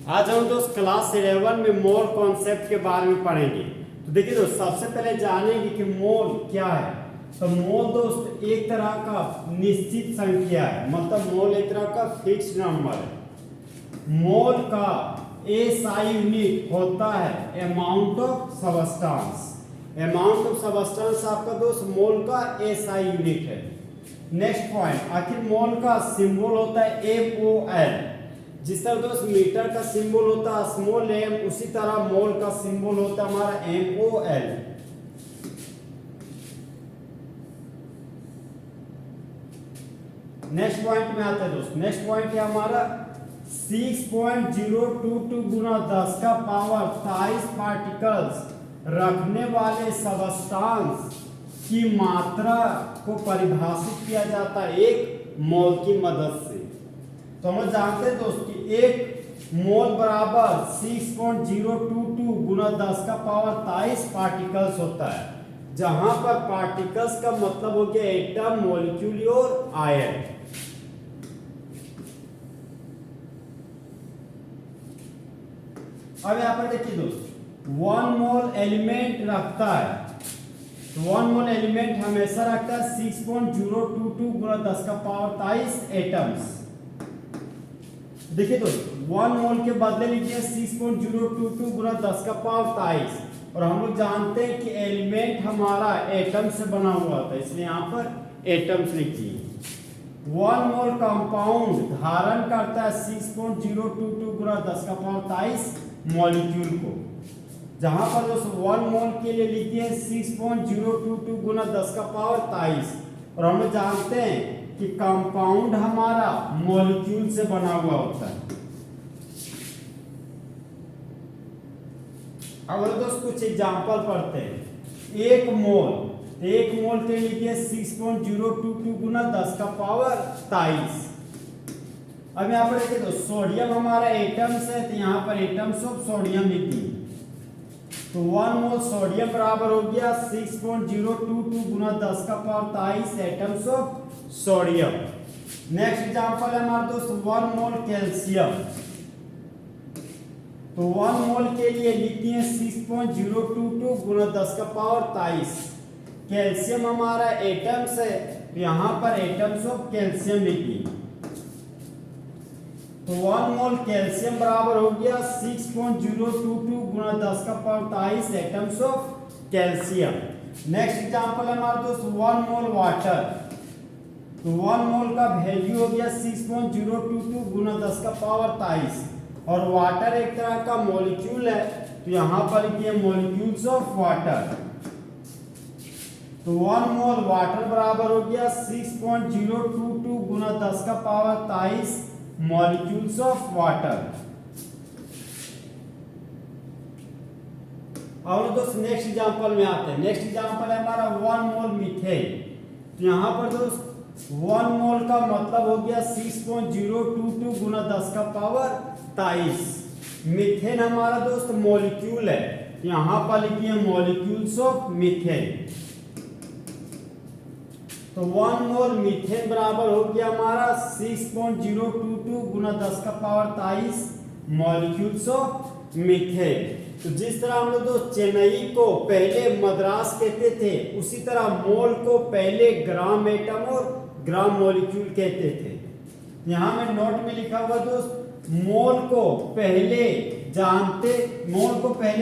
आज हम दोस्त क्लास 11 में मोल कॉन्सेप्ट के बारे में पढ़ेंगे। तो देखिए दोस्त, सबसे पहले जानेंगे कि मोल क्या है। तो मोल दोस्त एक तरह का निश्चित संख्या है, मतलब मोल एक तरह का फिक्स नंबर है। मोल का एसआई यूनिट होता है amount of substance. Amount of substance आपका दोस्त मोल का एसआई यूनिट है। नेक्स्ट पॉइंट, आखिर मोल का सिंबल होता है MOL। जिस तरह दोस्त मीटर का सिंबल होता है स्मॉल m, उसी तरह मोल का सिंबल होता है हमारा MOL। नेक्स्ट पॉइंट में आता है दोस्त, नेक्स्ट पॉइंट है हमारा 6.022 गुना 10 का पावर 23 पार्टिकल्स रखने वाले सबस्टेंस की मात्रा को परिभाषित किया जाता है एक मोल की मदद से। तो हम जानते हैं दोस्त कि एक मोल बराबर 6.022 गुना 10 का पावर 23 पार्टिकल्स होता है, जहां पर पार्टिकल्स का मतलब हो गया एटम, मॉलिक्यूल और आयन। अब यहां पर देखिए दोस्त, 1 मोल एलिमेंट रखता है, तो 1 मोल एलिमेंट हमेशा रखता है 6.022 गुना 10 का पावर 23 एटम्स। देखिए दोस्त, 1 मोल के बदले लिखिए 6.022 गुना 10 का पावर 23, और हम लोग जानते हैं कि एलिमेंट हमारा एटम से बना हुआ था, इसलिए यहाँ पर एटम्स लिखिए। 1 मोल कंपाउंड धारण करता है 6.022 गुना 10 का पावर 23 मॉलिक्यूल को, जहां पर दोस्त 1 मोल के लिए लिखिए 6.022 गुना 10 का पावर 23, और हम जानते हैं कि कंपाउंड हमारा मॉलिक्यूल से बना हुआ होता है। अब दोस्त कुछ एग्जांपल पढ़ते हैं। 1 मोल के लिए 6.022 गुना 10 का पावर 23। अब यहाँ पर देखिए दोस्त, सोडियम हमारा एटम्स है, तो यहाँ पर एटम्स ऑफ सोडियम लिखिए। तो 1 मोल सोडियम बराबर हो गया 6.022 गुना 10 का power 23 atoms of sodium. Next example है हमारा दोस्त 1 मोल कैल्शियम। तो 1 मोल के लिए लिखते हैं 6.022 गुना 10 का पावर 23। कैल्शियम हमारा एटम्स है, तो यहाँ पर एटम्स ऑफ कैल्शियम लिखिए। तो 1 मोल कैल्शियम बराबर हो गया 6.022 गुना 10 का power 23 atoms of calcium. Next example है हमारा दोस्त 1 मोल वाटर। तो 1 मोल का वैल्यू हो गया 6.022 गुना 10 का पावर 23, और वाटर एक तरह का मॉलिक्यूल है, तो यहाँ पर लिखिए मॉलिक्यूल्स ऑफ वाटर। तो 1 मोल वाटर बराबर हो गया 6.022 गुना 10 का पावर 23 मॉलिक्यूल्स ऑफ वाटर। और दोस्त नेक्स्ट एग्जांपल में आते हैं। नेक्स्ट एग्जांपल है हमारा 1 मोल मीथेन। तो यहाँ पर दोस्त 1 मोल का मतलब हो गया 6.022 गुना 10 का पावर 23। मीथेन हमारा दोस्त मॉलिक्यूल है, यहाँ पर लिखिए मॉलिक्यूल्स ऑफ मीथेन। तो 1 मोल मीथेन बराबर हो गया हमारा 6.022 गुना 10 का पावर 23 मॉलिक्यूल्स ऑफ मीथेन। तो जिस तरह हम लोग चेन्नई को पहले मद्रास कहते थे, उसी तरह मोल को पहले ग्राम एटम और ग्राम मॉलिक्यूल कहते थे। यहाँ में नोट में लिखा हुआ दोस्त, मोल को पहले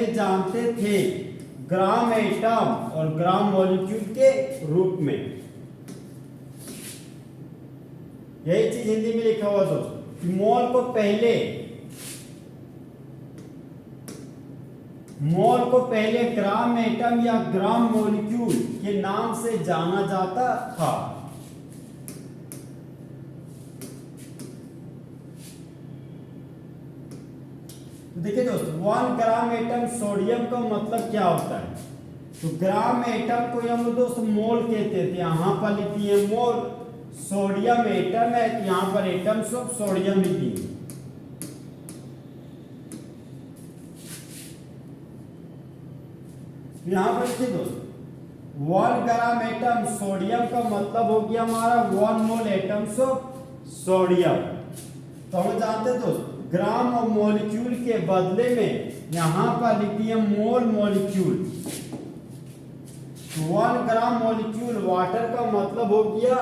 जानते थे ग्राम एटम और ग्राम मॉलिक्यूल के रूप में। यही चीज हिंदी में लिखा हुआ दोस्त, मोल को पहले ग्राम एटम या ग्राम मॉलिक्यूल के नाम से जाना जाता था। तो देखिए दोस्त, 1 ग्राम एटम सोडियम का मतलब क्या होता है। तो ग्राम एटम को हम लोग दोस्त मोल कहते थे, यहाँ पर लिखिए मोल। सोडियम एटम है, यहाँ पर एटम्स ऑफ सोडियम लिखिए। यहाँ पर देखिए दोस्त, 1 ग्राम एटम सोडियम का मतलब हो गया हमारा 1 मोल एटम्स ऑफ सोडियम। तो हम जानते हैं दोस्त ग्राम और मॉलिक्यूल के बदले में यहां पर लिख दिए मोल मॉलिक्यूल। 1 ग्राम मॉलिक्यूल वाटर का मतलब हो गया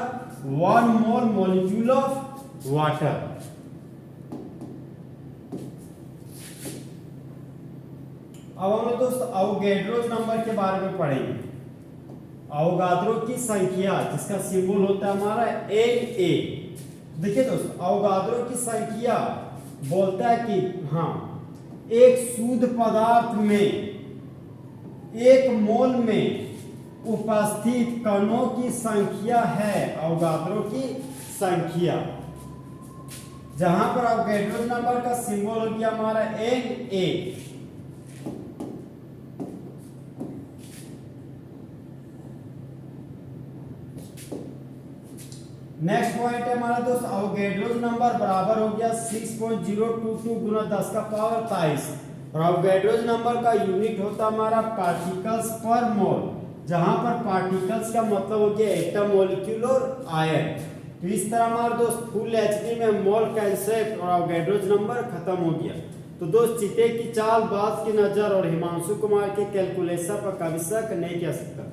1 मोल मॉलिक्यूल ऑफ वाटर। अब हम लोग दोस्त अवोगाड्रो नंबर के बारे में पढ़ेंगे। अवोगाद्रो की संख्या जिसका सिंबल होता है हमारा Na। देखिए दोस्त, अवोगाद्रो की संख्या बोलता है कि हाँ, एक शुद्ध पदार्थ में 1 मोल में उपस्थित कणों की संख्या है अवोगाद्रो की संख्या। जहां पर अवोगाड्रो नंबर का सिंबल हो गया हमारा Na। नेक्स्ट पॉइंट है हमारा दोस्त, अवोगाड्रो नंबर बराबर हो गया 6.022 गुना 10 का पावर 23। और अवोगाड्रो नंबर का यूनिट होता हमारा पार्टिकल्स पर मोल, जहां पर पार्टिकल्स का मतलब हो गया एटम, मॉलिक्यूल और आयन। तो इस तरह हमारा दोस्त फुल एचडी में मोल कंसेप्ट और अवोगाड्रो नंबर खत्म हो गया। तो दोस्त चिते की चाल, बात की नजर और हिमांशु कुमार के कैलकुलेशन पर कभी शक नहीं किया सकता।